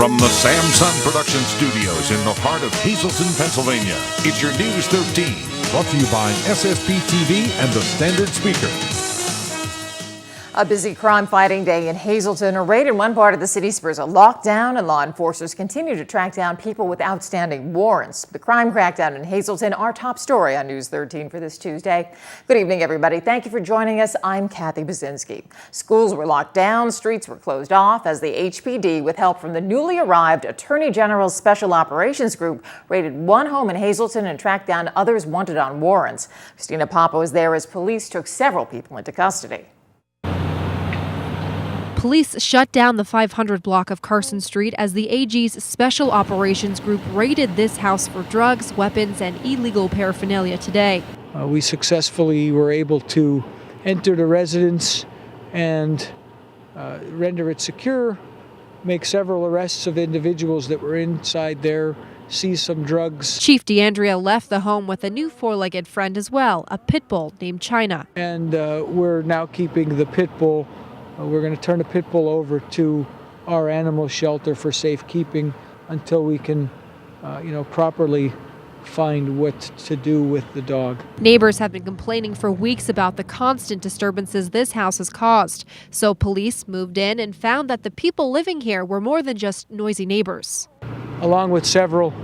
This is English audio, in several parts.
From the Samsung Production Studios in the heart of Hazleton, Pennsylvania, it's your News 13. Brought to you by SSPTV and the Standard Speaker. A busy crime-fighting day in Hazleton. A raid in one part of the city spurs a lockdown, and law enforcers continue to track down people with outstanding warrants. The crime crackdown in Hazleton, our top story on News 13 for this Tuesday. Good evening, everybody. Thank you for joining us. I'm Kathy Bazinski. Schools were locked down, streets were closed off as the HPD, with help from the newly arrived Attorney General's Special Operations Group, raided one home in Hazleton and tracked down others wanted on warrants. Christina Papa was there as police took several people into custody. Police shut down the 500 block of Carson Street as the AG's Special Operations Group raided this house for drugs, weapons, and illegal paraphernalia today. We successfully were able to enter the residence and render it secure, make several arrests of individuals that were inside there, seize some drugs. Chief DeAndrea left the home with a new four-legged friend as well, a pit bull named China. And we're now keeping the pit bull. We're going to turn the pit bull over to our animal shelter for safekeeping until we can, properly find what to do with the dog. Neighbors have been complaining for weeks about the constant disturbances this house has caused. So police moved in and found that the people living here were more than just noisy neighbors. Along with several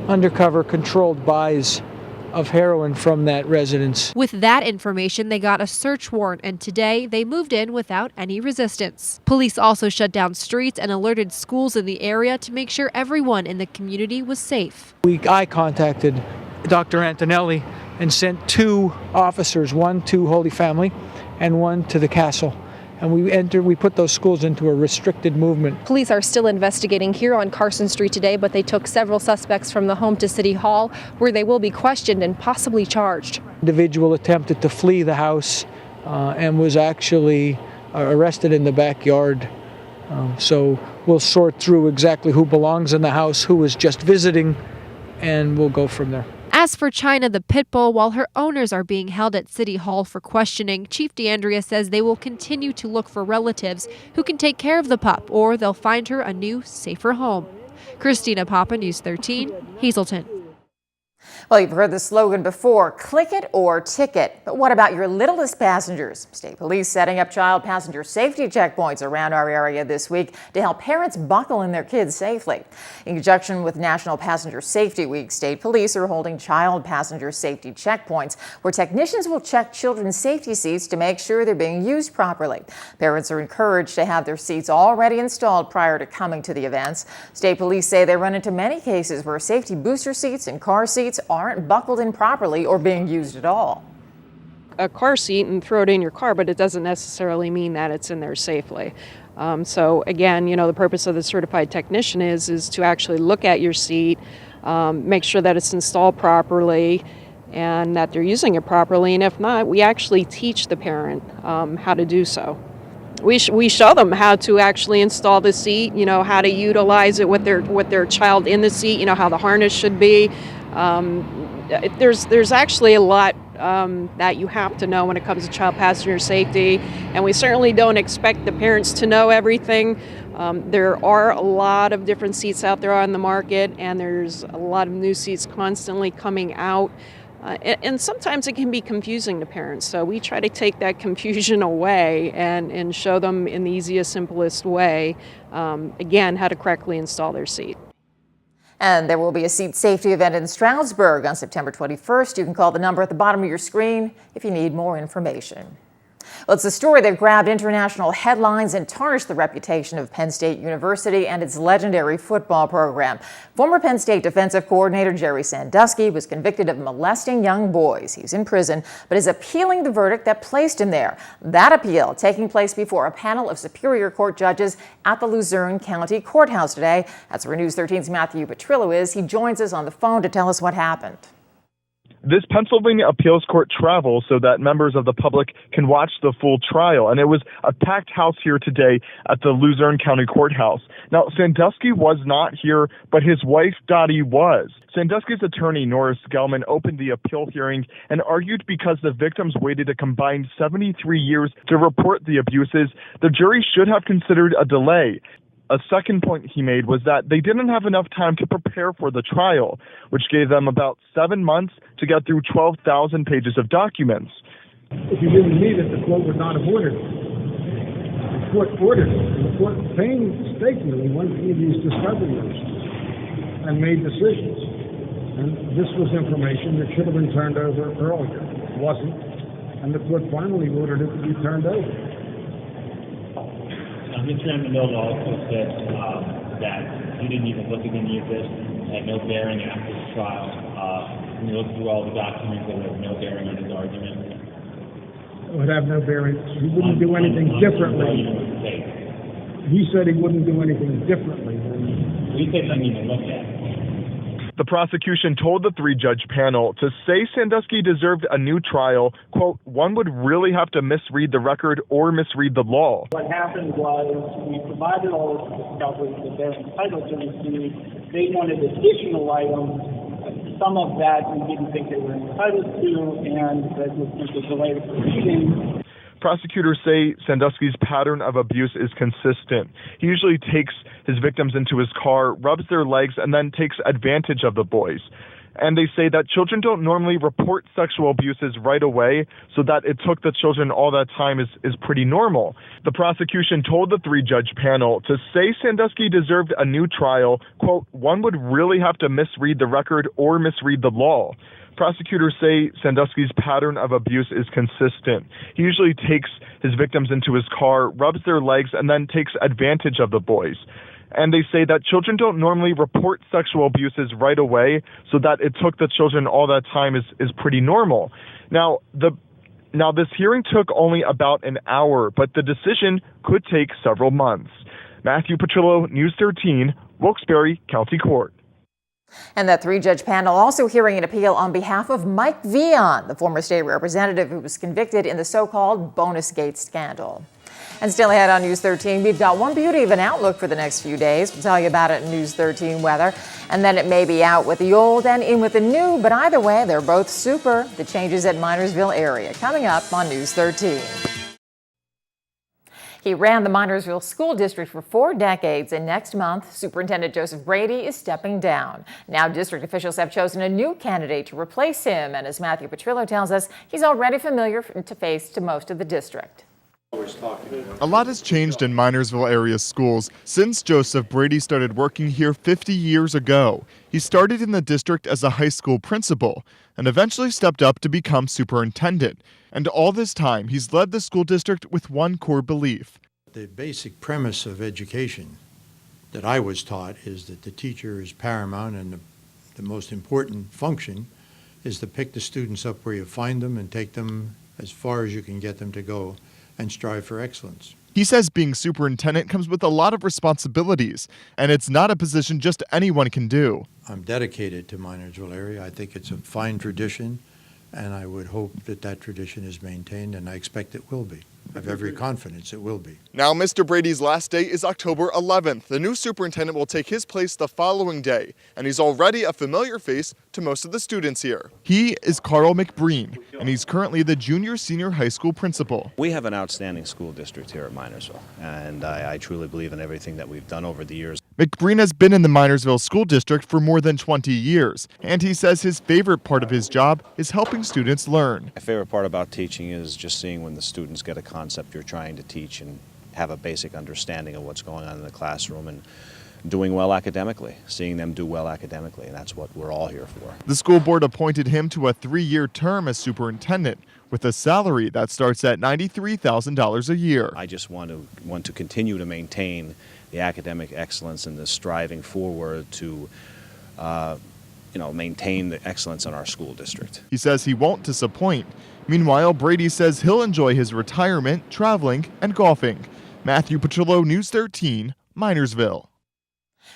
undercover controlled buys of heroin from that residence. With that information, they got a search warrant, and today they moved in without any resistance. Police also shut down streets and alerted schools in the area to make sure everyone in the community was safe. I contacted Dr. Antonelli and sent two officers, one to Holy Family and one to the castle. And we put those schools into a restricted movement. Police are still investigating here on Carson Street today, but they took several suspects from the home to City Hall, where they will be questioned and possibly charged. Individual attempted to flee the house and was actually arrested in the backyard. So we'll sort through exactly who belongs in the house, who was just visiting, and we'll go from there. As for China, the pit bull, while her owners are being held at City Hall for questioning, Chief DeAndrea says they will continue to look for relatives who can take care of the pup, or they'll find her a new, safer home. Christina Papa, News 13, Hazleton. Well, you've heard the slogan before, click it or ticket. But what about your littlest passengers? State Police setting up child passenger safety checkpoints around our area this week to help parents buckle in their kids safely. In conjunction with National Passenger Safety Week, State Police are holding child passenger safety checkpoints where technicians will check children's safety seats to make sure they're being used properly. Parents are encouraged to have their seats already installed prior to coming to the events. State Police say they run into many cases where safety booster seats and car seats aren't buckled in properly or being used at all. A car seat and throw it in your car, but it doesn't necessarily mean that it's in there safely. So again, the purpose of the certified technician is to actually look at your seat, make sure that it's installed properly and that they're using it properly. And if not, we actually teach the parent how to do so. We show them how to actually install the seat, how to utilize it with their child in the seat, how the harness should be. There's actually a lot that you have to know when it comes to child passenger safety, and we certainly don't expect the parents to know everything. There are a lot of different seats out there on the market, and there's a lot of new seats constantly coming out. And sometimes it can be confusing to parents, so we try to take that confusion away and show them in the easiest, simplest way, again, how to correctly install their seat. And there will be a seat safety event in Stroudsburg on September 21st. You can call the number at the bottom of your screen if you need more information. Well, it's a story that grabbed international headlines and tarnished the reputation of Penn State University and its legendary football program. Former Penn State defensive coordinator Jerry Sandusky was convicted of molesting young boys. He's in prison, but is appealing the verdict that placed him there. That appeal taking place before a panel of Superior Court judges at the Luzerne County Courthouse today. That's where News 13's Matthew Petrillo is. He joins us on the phone to tell us what happened. This Pennsylvania appeals court travels so that members of the public can watch the full trial, and it was a packed house here today at the Luzerne County Courthouse. Now, Sandusky was not here, but his wife, Dottie, was. Sandusky's attorney, Norris Gelman, opened the appeal hearing and argued because the victims waited a combined 73 years to report the abuses, the jury should have considered a delay. A second point he made was that they didn't have enough time to prepare for the trial, which gave them about 7 months to get through 12,000 pages of documents. If you didn't need it, the court would not have ordered it. The court ordered it. And the court painstakingly went through these discovery motions and made decisions. And this was information that should have been turned over earlier. It wasn't. And the court finally ordered it to be turned over. Mr. Mendoza also said that he didn't even look at any of this, had no bearing after the trial. When you look through all the documents, there was no bearing on his argument. It would have no bearing. He wouldn't do anything differently. He said he wouldn't do anything differently. He said he didn't even look at it. The prosecution told the three-judge panel to say Sandusky deserved a new trial, quote, one would really have to misread the record or misread the law. What happened was we provided all of the discoveries that they're entitled to receive. They wanted additional items. Some of that we didn't think they were entitled to, and that was a delay of proceedings. Prosecutors say Sandusky's pattern of abuse is consistent. He usually takes his victims into his car, rubs their legs, and then takes advantage of the boys. And they say that children don't normally report sexual abuses right away, so that it took the children all that time is pretty normal. The prosecution told the three-judge panel to say Sandusky deserved a new trial, quote, one would really have to misread the record or misread the law. Prosecutors say Sandusky's pattern of abuse is consistent. He usually takes his victims into his car, rubs their legs, and then takes advantage of the boys. And they say that children don't normally report sexual abuses right away, so that it took the children all that time is pretty normal. Now, this hearing took only about an hour, but the decision could take several months. Matthew Petrillo, News 13, Wilkes-Barre County Court. And that three-judge panel also hearing an appeal on behalf of Mike Vion, the former state representative who was convicted in the so-called Bonus Gate scandal. And still ahead on News 13, we've got one beauty of an outlook for the next few days. We'll tell you about it in News 13 weather. And then it may be out with the old and in with the new, but either way, they're both super. The changes at Minersville area coming up on News 13. He ran the Minersville School District for 4 decades, and next month, Superintendent Joseph Brady is stepping down. Now, district officials have chosen a new candidate to replace him, and as Matthew Petrillo tells us, he's already familiar to face to most of the district. A lot has changed in Minersville area schools since Joseph Brady started working here 50 years ago. He started in the district as a high school principal and eventually stepped up to become superintendent. And all this time, he's led the school district with one core belief. The basic premise of education that I was taught is that the teacher is paramount, and the most important function is to pick the students up where you find them and take them as far as you can get them to go and strive for excellence. He says being superintendent comes with a lot of responsibilities, and it's not a position just anyone can do. I'm dedicated to Minersville area. I think it's a fine tradition, and I would hope that that tradition is maintained, and I expect it will be. I have every confidence it will be. Now, Mr. Brady's last day is October 11th. The new superintendent will take his place the following day, and he's already a familiar face to most of the students here. He is Carl McBreen, and he's currently the junior-senior high school principal. We have an outstanding school district here at Minersville, and I truly believe in everything that we've done over the years. McBreen has been in the Minersville School District for more than 20 years, and he says his favorite part of his job is helping students learn. My favorite part about teaching is just seeing when the students get a concept you're trying to teach and have a basic understanding of what's going on in the classroom and doing well academically, seeing them do well academically, and that's what we're all here for. The school board appointed him to a 3-year term as superintendent with a salary that starts at $93,000 a year. I just want to continue to maintain the academic excellence and the striving forward to maintain the excellence in our school district. He says he won't disappoint. Meanwhile, Brady says he'll enjoy his retirement, traveling, and golfing. Matthew Petrillo, News 13, Minersville.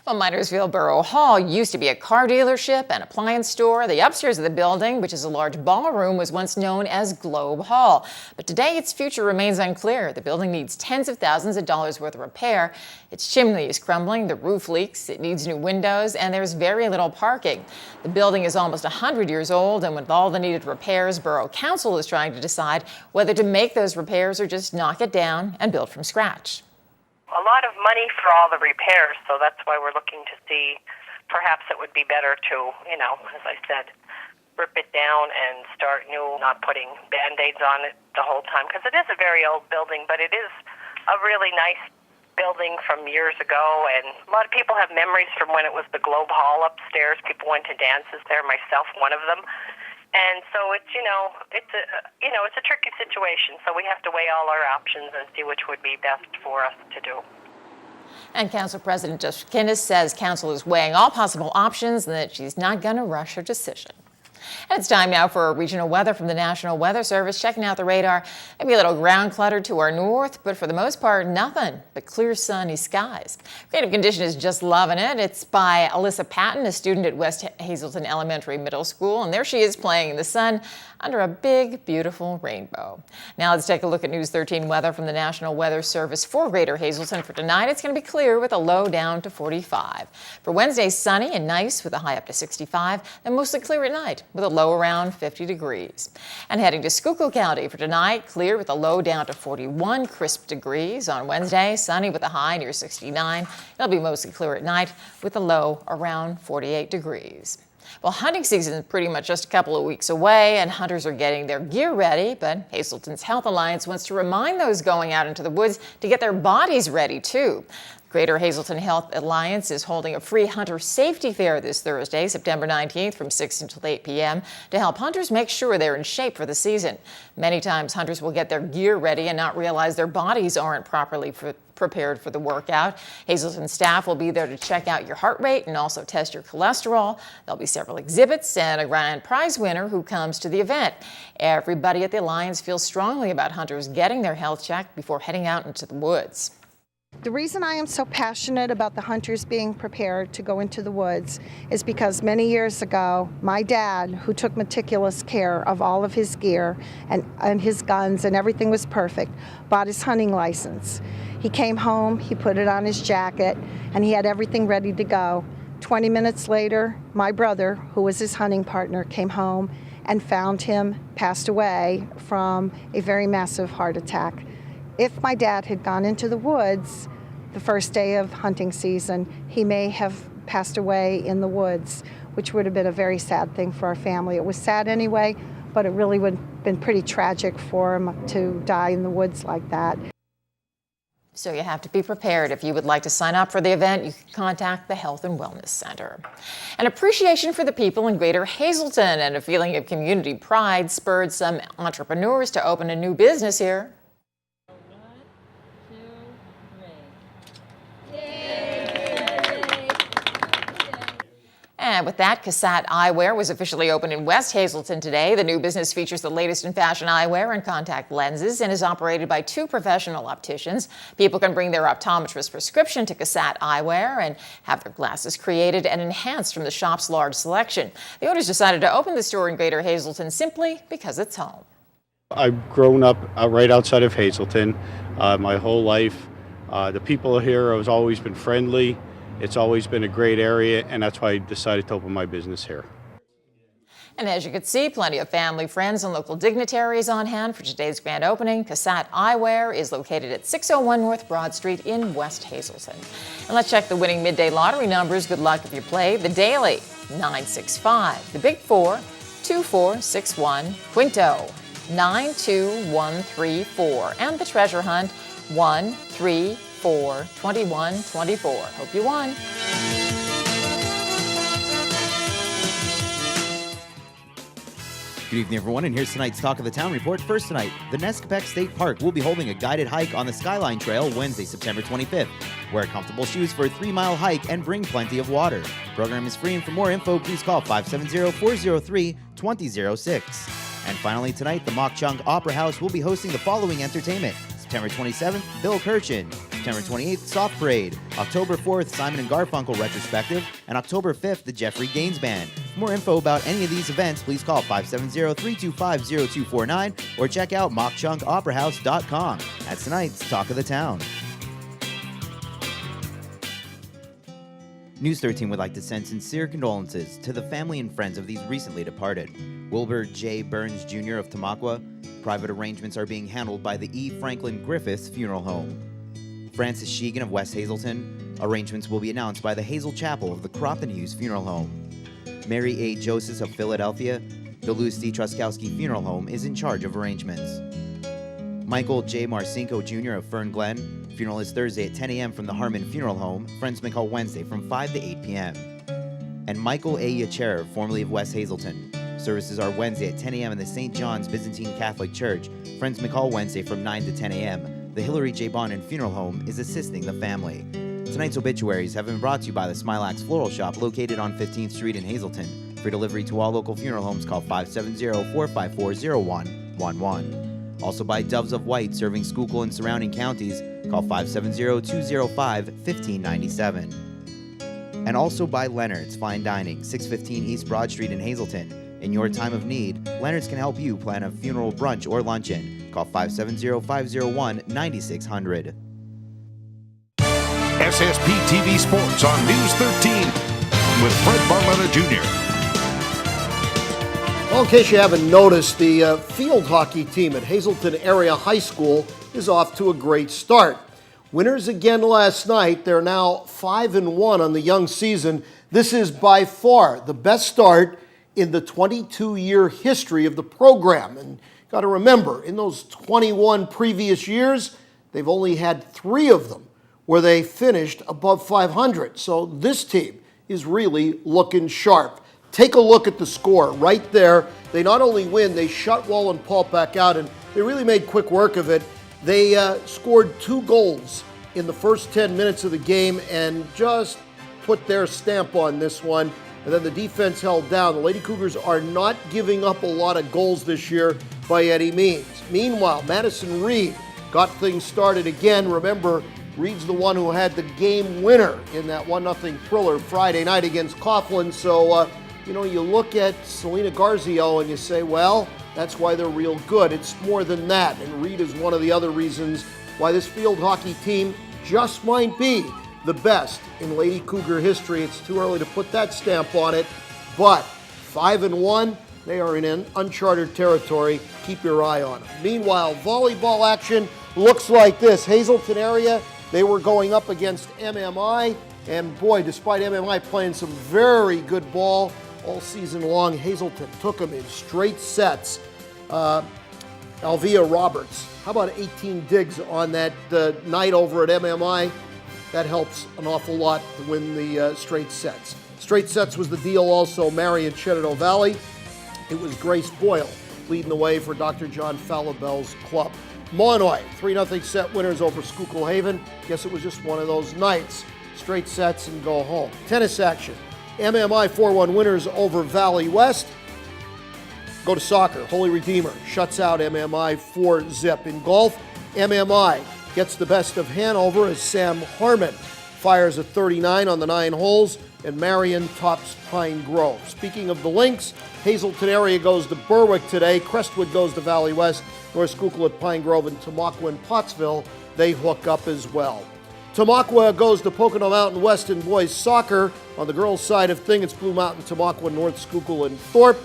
Well, Minersville Borough Hall used to be a car dealership and appliance store. The upstairs of the building, which is a large ballroom, was once known as Globe Hall. But today, its future remains unclear. The building needs tens of thousands of dollars worth of repair. Its chimney is crumbling, the roof leaks, it needs new windows, and there's very little parking. The building is almost 100 years old, and with all the needed repairs, Borough Council is trying to decide whether to make those repairs or just knock it down and build from scratch. a lot of money for all the repairs, so that's why we're looking to see perhaps it would be better to, as I said, rip it down and start new, not putting Band-Aids on it the whole time, because it is a very old building, but it is a really nice building from years ago, and a lot of people have memories from when it was the Globe Hall upstairs. People went to dances there, myself one of them. And so it's a tricky situation. So we have to weigh all our options and see which would be best for us to do. And Council President Joseph Kinnis says Council is weighing all possible options and that she's not going to rush her decision. And it's time now for regional weather from the National Weather Service. Checking out the radar, maybe a little ground clutter to our north, but for the most part, nothing but clear, sunny skies. Creative Condition is just loving it. It's by Alyssa Patton, a student at West Hazleton Elementary Middle School, and there she is playing in the sun under a big, beautiful rainbow. Now let's take a look at News 13 weather from the National Weather Service for Greater Hazleton. For tonight, it's going to be clear with a low down to 45. For Wednesday, sunny and nice with a high up to 65, and mostly clear at night with a low around 50 degrees. And heading to Schuylkill County for tonight, clear with a low down to 41 crisp degrees. On Wednesday, sunny with a high near 69. It'll be mostly clear at night with a low around 48 degrees. Well, hunting season is pretty much just a couple of weeks away, and hunters are getting their gear ready, but Hazleton's Health Alliance wants to remind those going out into the woods to get their bodies ready, too. Greater Hazleton Health Alliance is holding a free hunter safety fair this Thursday, September 19th from 6 until 8 p.m. to help hunters make sure they're in shape for the season. Many times hunters will get their gear ready and not realize their bodies aren't properly prepared for the workout. Hazleton staff will be there to check out your heart rate and also test your cholesterol. There'll be several exhibits and a grand prize winner who comes to the event. Everybody at the Alliance feels strongly about hunters getting their health checked before heading out into the woods. The reason I am so passionate about the hunters being prepared to go into the woods is because many years ago, my dad, who took meticulous care of all of his gear and his guns and everything was perfect, bought his hunting license. He came home, he put it on his jacket, and he had everything ready to go. 20 minutes later, my brother, who was his hunting partner, came home and found him passed away from a very massive heart attack. If my dad had gone into the woods the first day of hunting season, he may have passed away in the woods, which would have been a very sad thing for our family. It was sad anyway, but it really would have been pretty tragic for him to die in the woods like that. So you have to be prepared. If you would like to sign up for the event, you can contact the Health and Wellness Center. An appreciation for the people in Greater Hazleton and a feeling of community pride spurred some entrepreneurs to open a new business here. And with that, CASSATI Eyewear was officially opened in West Hazleton today. The new business features the latest in fashion eyewear and contact lenses and is operated by 2 professional opticians. People can bring their optometrist prescription to CASSATI Eyewear and have their glasses created and enhanced from the shop's large selection. The owners decided to open the store in Greater Hazleton simply because it's home. I've grown up right outside of Hazleton my whole life. The people here have always been friendly. It's always been a great area, and that's why I decided to open my business here. And as you can see, plenty of family, friends, and local dignitaries on hand for today's grand opening. CASSATI Eyewear is located at 601 North Broad Street in West Hazleton. And let's check the winning midday lottery numbers. Good luck if you play. The Daily, 965. The Big 4, 2461. Quinto, 92134. And the Treasure Hunt, 1342124. Hope you won. Good evening, everyone, and here's tonight's Talk of the Town report. First tonight, the Neskapek State Park will be holding a guided hike on the Skyline Trail Wednesday, September 25th. Wear comfortable shoes for a 3-mile hike and bring plenty of water. The program is free, and for more info, please call 570-403-2006. And finally, tonight, the Mock Chunk Opera House will be hosting the following entertainment. September 27th, Bill Kirchen. September 28th, Soft Parade. October 4th, Simon & Garfunkel Retrospective. And October 5th, the Jeffrey Gaines Band. For more info about any of these events, please call 570-325-0249 or check out mockchunkoperahouse.com. That's tonight's Talk of the Town. News 13 would like to send sincere condolences to the family and friends of these recently departed. Wilbur J. Burns Jr. of Tamaqua. Private arrangements are being handled by the E. Franklin Griffiths Funeral Home. Francis Sheegan of West Hazleton. Arrangements will be announced by the Hazel Chapel of the Crop and Hughes Funeral Home. Mary A. Joseph of Philadelphia, the Louis D. Truskowski Funeral Home is in charge of arrangements. Michael J. Marcinko Jr. of Fern Glen, funeral is Thursday at 10 a.m. from the Harmon Funeral Home, Friends Make Hall Wednesday from 5 to 8 p.m. And Michael A. Yacher, formerly of West Hazleton. Services are Wednesday at 10 a.m. in the St. John's Byzantine Catholic Church, Friends McCall Wednesday from 9 to 10 a.m. The Hillary J. Bonin Funeral Home is assisting the family. Tonight's obituaries have been brought to you by the Smilax Floral Shop located on 15th Street in Hazleton. For delivery to all local funeral homes, call 570-454-0111. Also by Doves of White, serving Schuylkill and surrounding counties, call 570-205-1597. And also by Leonard's Fine Dining, 615 East Broad Street in Hazleton. In your time of need, Leonard's can help you plan a funeral brunch or luncheon. Call 570-501-9600. SSPTV Sports on News 13 with Fred Barletta Jr. Well, in case you haven't noticed, the field hockey team at Hazleton Area High School is off to a great start. Winners again last night. They're now 5-1 on the young season. This is by far the best start in the 22-year history of the program. And got to remember, in those 21 previous years, they've only had 3 of them where they finished above 500. So this team is really looking sharp. Take a look at the score right there. They not only win, they shut Wall and Paul back out, and they really made quick work of it. They scored 2 goals in the first 10 minutes of the game and just put their stamp on this one. And then the defense held down. The Lady Cougars are not giving up a lot of goals this year by any means. Meanwhile, Madison Reed got things started again. Remember, Reed's the one who had the game winner in that 1-0 thriller Friday night against Coughlin. So, you look at Selena Garzio and you say, well, that's why they're real good. It's more than that. And Reed is one of the other reasons why this field hockey team just might be the best in Lady Cougar history. It's too early to put that stamp on it, but 5-1, they are in uncharted territory. Keep your eye on them. Meanwhile, volleyball action looks like this. Hazleton area, they were going up against MMI, and boy, despite MMI playing some very good ball all season long, Hazleton took them in straight sets. Alvia Roberts, how about 18 digs on that night over at MMI? That helps an awful lot to win the straight sets. Straight sets was the deal also, Marion Shenandoah Valley. It was Grace Boyle leading the way for Dr. John Fallabell's club. Monoy, 3-0 set winners over Schuylkill Haven. Guess it was just one of those nights. Straight sets and go home. Tennis action. MMI 4-1 winners over Valley West. Go to soccer. Holy Redeemer shuts out MMI 4-0. In golf, MMI gets the best of Hanover as Sam Harmon fires a 39 on the 9 holes, and Marion tops Pine Grove. Speaking of the links, Hazleton area goes to Berwick today, Crestwood goes to Valley West, North Schuylkill at Pine Grove, and Tamaqua and Pottsville, they hook up as well. Tamaqua goes to Pocono Mountain West in boys soccer. On the girls' side of things, it's Blue Mountain, Tamaqua, North Schuylkill, and Thorpe.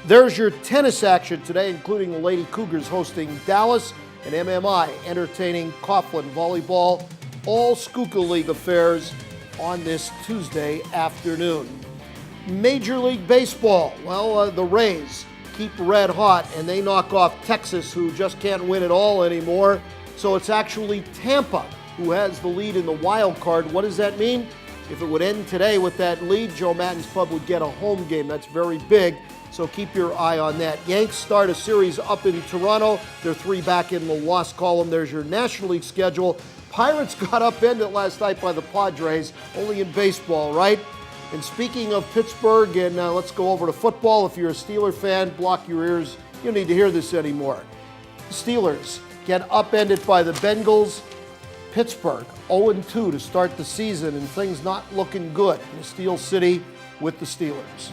There's your tennis action today, including the Lady Cougars hosting Dallas, and MMI entertaining Coughlin volleyball. All Schuylkill League affairs on this Tuesday afternoon. Major League Baseball, well, the Rays keep red hot and they knock off Texas, who just can't win it all anymore. So it's actually Tampa who has the lead in the wild card. What does that mean? If it would end today with that lead, Joe Mattin's club would get a home game. That's very big. So keep your eye on that. Yanks start a series up in Toronto. They're 3 back in the loss column. There's your National League schedule. Pirates got upended last night by the Padres, only in baseball, right? And speaking of Pittsburgh, and let's go over to football. If you're a Steeler fan, block your ears. You don't need to hear this anymore. Steelers get upended by the Bengals. Pittsburgh 0-2 to start the season, and things not looking good in Steel City with the Steelers.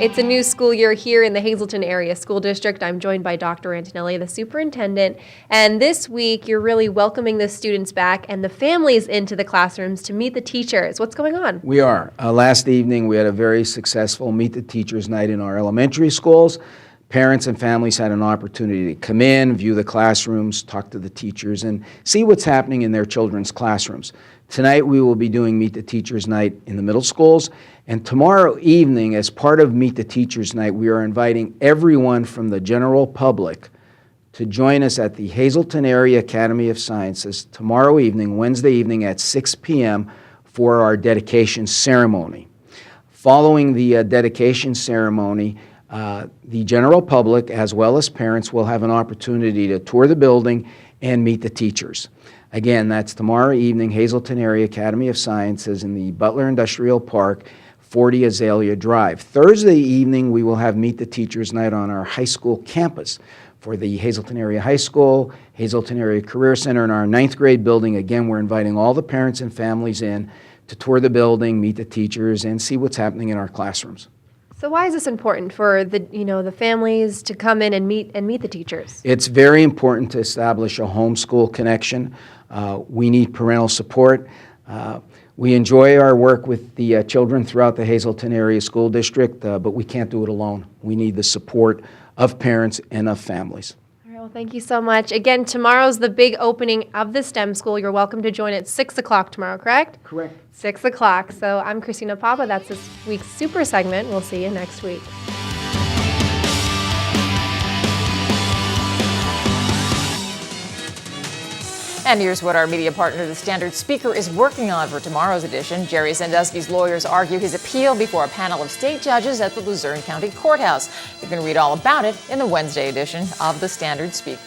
It's a new school year here in the Hazleton Area School District. I'm joined by Dr. Antonelli, the superintendent. And this week, you're really welcoming the students back and the families into the classrooms to meet the teachers. What's going on? We are. Last evening, we had a very successful Meet the Teachers night in our elementary schools. Parents and families had an opportunity to come in, view the classrooms, talk to the teachers, and see what's happening in their children's classrooms. Tonight, we will be doing Meet the Teachers night in the middle schools. And tomorrow evening, as part of Meet the Teachers night, we are inviting everyone from the general public to join us at the Hazleton Area Academy of Sciences tomorrow evening, Wednesday evening at 6 p.m. for our dedication ceremony. Following the dedication ceremony, the general public, as well as parents, will have an opportunity to tour the building and meet the teachers. Again, that's tomorrow evening, Hazleton Area Academy of Sciences in the Butler Industrial Park, 40 Azalea Drive. Thursday evening, we will have Meet the Teachers night on our high school campus for the Hazleton Area High School, Hazleton Area Career Center, and our 9th grade building. Again, we're inviting all the parents and families in to tour the building, meet the teachers, and see what's happening in our classrooms. So why is this important for the families to come in and meet the teachers? It's very important to establish a homeschool connection. We need parental support. We enjoy our work with the children throughout the Hazleton Area School District, but we can't do it alone. We need the support of parents and of families. All right, well, thank you so much. Again, tomorrow's the big opening of the STEM school. You're welcome to join at 6 o'clock tomorrow, correct? Correct. 6 o'clock. So I'm Christina Papa. That's this week's super segment. We'll see you next week. And here's what our media partner, the Standard Speaker, is working on for tomorrow's edition. Jerry Sandusky's lawyers argue his appeal before a panel of state judges at the Luzerne County Courthouse. You can read all about it in the Wednesday edition of the Standard Speaker.